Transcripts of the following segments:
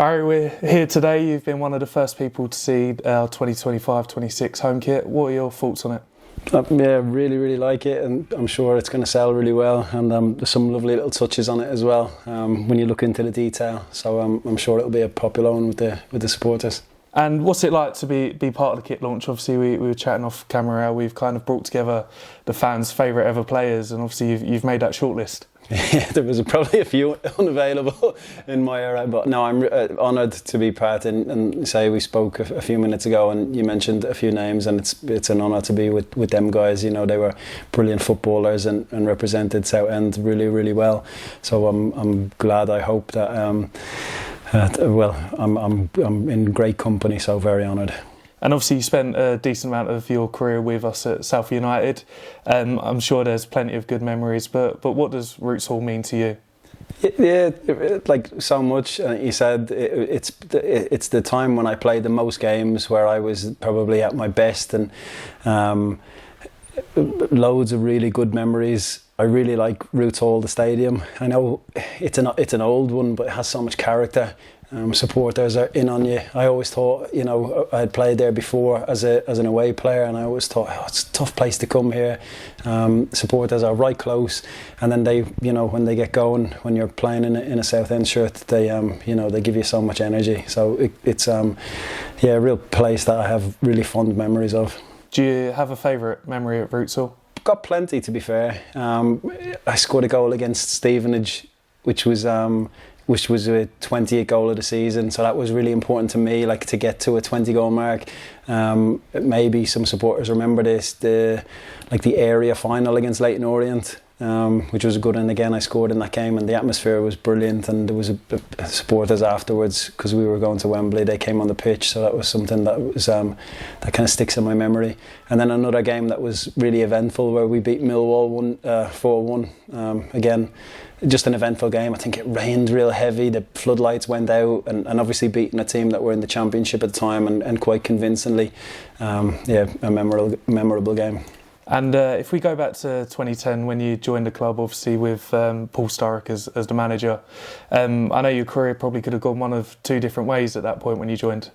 Barry, we're here today. You've been one of the first people to see our 2025-26 home kit. What are your thoughts on it? Yeah, really like it, and I'm sure it's going to sell really well, and there's some lovely little touches on it as well when you look into the detail, so I'm sure it'll be a popular one with the supporters. And what's it like to be part of the kit launch? Obviously we were chatting off camera, we've kind of brought together the fans' favourite ever players, and obviously you've made that shortlist. Yeah, there was probably a few unavailable in my era, but no, I'm honoured to be part. And say we spoke a few minutes ago, and you mentioned a few names, and it's an honour to be with them guys. You know, they were brilliant footballers and represented Southend really well. So I'm glad. I hope that I'm in great company. So very honoured. And obviously you spent a decent amount of your career with us at South United. I'm sure there's plenty of good memories, but what does Roots Hall mean to you? Yeah, like so much. He said it's the time when I played the most games, where I was probably at my best, and loads of really good memories. I really like Roots Hall, the stadium. I know it's an old one, but it has so much character. Supporters are in on you. I always thought, you know, I had played there before as an away player, and I always thought, it's a tough place to come here. Supporters are right close, and then they, you know, when they get going, when you're playing in a Southend shirt, they, you know, they give you so much energy. So it's a real place that I have really fond memories of. Do you have a favourite memory at Roots Hall? Got plenty, to be fair. I scored a goal against Stevenage, which was a 28th goal of the season, so that was really important to me, like to get to a 20 goal mark. Maybe some supporters remember this, the area final against Leyton Orient, which was a good one. Again, I scored in that game, and the atmosphere was brilliant, and there was supporters afterwards, because we were going to Wembley. They came on the pitch, so that was something that was that kind of sticks in my memory. And then another game that was really eventful, where we beat Millwall 4-1. Again, just an eventful game. I think it rained real heavy, the floodlights went out, and obviously beating a team that were in the Championship at the time, and quite convincingly. A memorable game. And if we go back to 2010, when you joined the club, obviously with Paul Sturrock as the manager, I know your career probably could have gone one of two different ways at that point when you joined.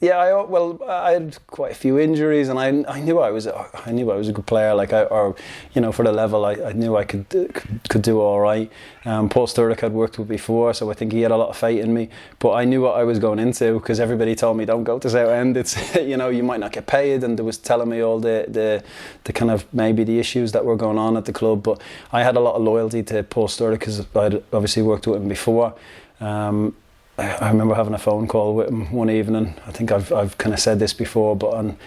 I had quite a few injuries, and I knew I was a good player. For the level, I knew I could do all right. Paul Sturrock I'd worked with before, so I think he had a lot of faith in me. But I knew what I was going into, because everybody told me, don't go to Southend. It's you might not get paid, and there was telling me all the kind of maybe the issues that were going on at the club. But I had a lot of loyalty to Paul Sturrock, because I'd obviously worked with him before. I remember having a phone call with him one evening. I think I've kind of said this before, but on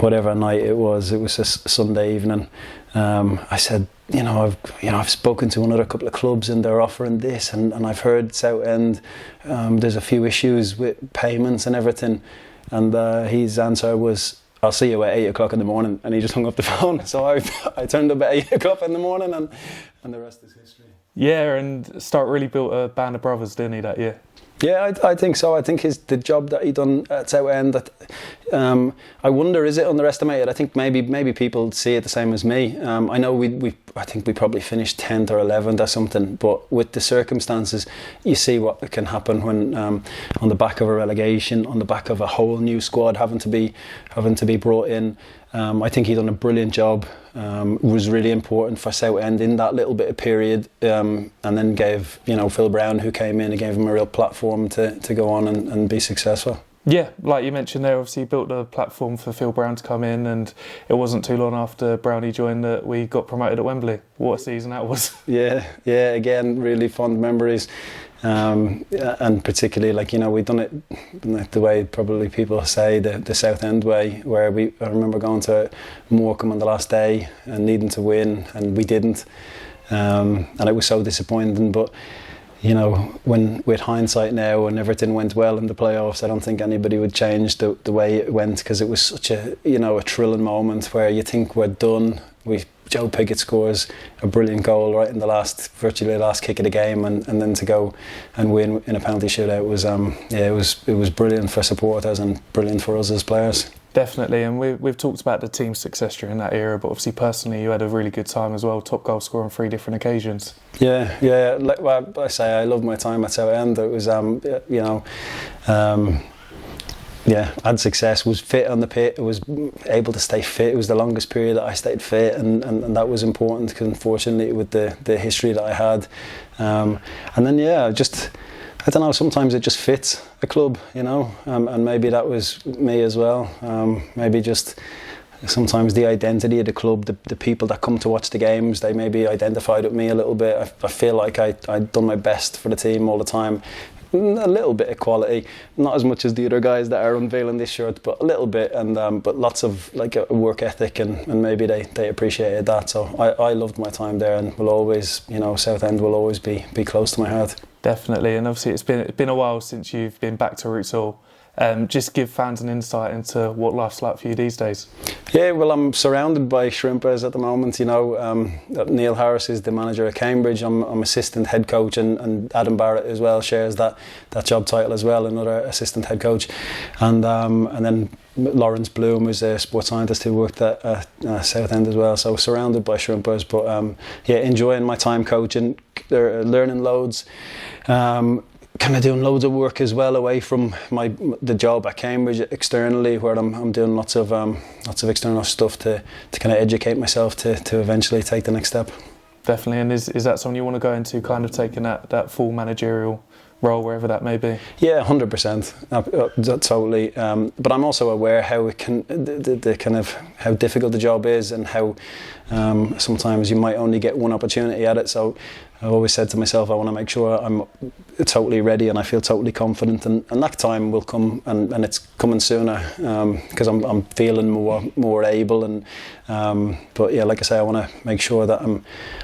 whatever night it was a Sunday evening. I said, I've spoken to another couple of clubs, and they're offering this, and I've heard Southend, there's a few issues with payments and everything. And his answer was, I'll see you at 8 o'clock in the morning, and he just hung up the phone. So I turned up at 8 o'clock in the morning, and the rest is history. Yeah, and Stark really built a band of brothers, didn't he, that year? Yeah, I think so. I think the job that he done at Southend, I wonder, is it underestimated? I think maybe people see it the same as me. I know I think we probably finished 10th or 11th or something, but with the circumstances, you see what can happen when on the back of a relegation, on the back of a whole new squad having to be brought in. I think he done a brilliant job. Was really important for Southend in that little bit of period, and then gave Phil Brown, who came in, and gave him a real platform to go on and be successful. Yeah, like you mentioned there, obviously you built a platform for Phil Brown to come in, and it wasn't too long after Brownie joined that we got promoted at Wembley. What a season that was. Yeah, again, really fond memories. And particularly, we've done it the way probably people say, the Southend way, where I remember going to Morecambe on the last day and needing to win, and we didn't, and it was so disappointing. But when with hindsight now, and everything went well in the playoffs, I don't think anybody would change the way it went, because it was such a thrilling moment where you think we're done. Joe Piggott scores a brilliant goal right in virtually the last kick of the game, and then to go and win in a penalty shootout was it was brilliant for supporters and brilliant for us as players. Definitely, and we've talked about the team's success during that era, but obviously personally you had a really good time as well, top goal scorer on 3 different occasions. Yeah. Like well, I say, I loved my time at Southend. It was, yeah, had success, was fit on the pitch, was able to stay fit. It was the longest period that I stayed fit, and that was important because unfortunately with the history that I had. And then, yeah, just, I don't know, sometimes it just fits a club, you know, and maybe that was me as well. Maybe just sometimes the identity of the club, the people that come to watch the games, they maybe identified with me a little bit. I feel like I'd done my best for the team all the time. A little bit of quality, not as much as the other guys that are unveiling this shirt, but a little bit, and but lots of like a work ethic, and maybe they appreciated that. So I loved my time there, and will always, you know, Southend will always be close to my heart. Definitely, and obviously it's been a while since you've been back to Roots Hall. Just give fans an insight into what life's like for you these days. Yeah, well, I'm surrounded by shrimpers at the moment. You know, Neil Harris is the manager at Cambridge. I'm assistant head coach, and Adam Barrett as well shares that job title as well, another assistant head coach, and then Lawrence Bloom is a sports scientist who worked at Southend as well. So surrounded by shrimpers, but yeah, enjoying my time coaching, learning loads. Kind of doing loads of work as well away from the job at Cambridge externally, where I'm doing lots of external stuff to kind of educate myself to eventually take the next step. Definitely, and is that something you want to go into, kind of taking that full managerial role wherever that may be? Yeah, 100%, totally. But I'm also aware how it can, the kind of how difficult the job is, and how sometimes you might only get one opportunity at it. So I've always said to myself, I want to make sure I'm totally ready and I feel totally confident, and that time will come, and it's coming sooner, because I'm feeling more able, and but yeah, like I say, I want to make sure that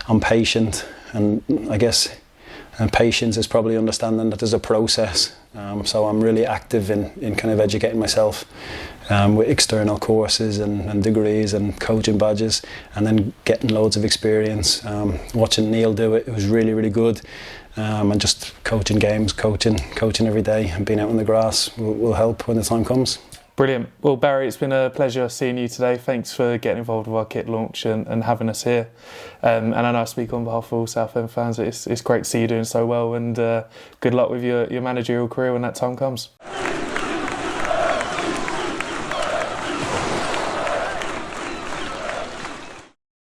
I'm patient, and I guess patience is probably understanding that there's a process. So I'm really active in kind of educating myself with external courses and degrees and coaching badges, and then getting loads of experience. Watching Neil do it was really, really good. And just coaching games, coaching every day, and being out on the grass will help when the time comes. Brilliant. Well, Barry, it's been a pleasure seeing you today. Thanks for getting involved with our kit launch and having us here. And I know I speak on behalf of all Southend fans. It's great to see you doing so well, and good luck with your managerial career when that time comes.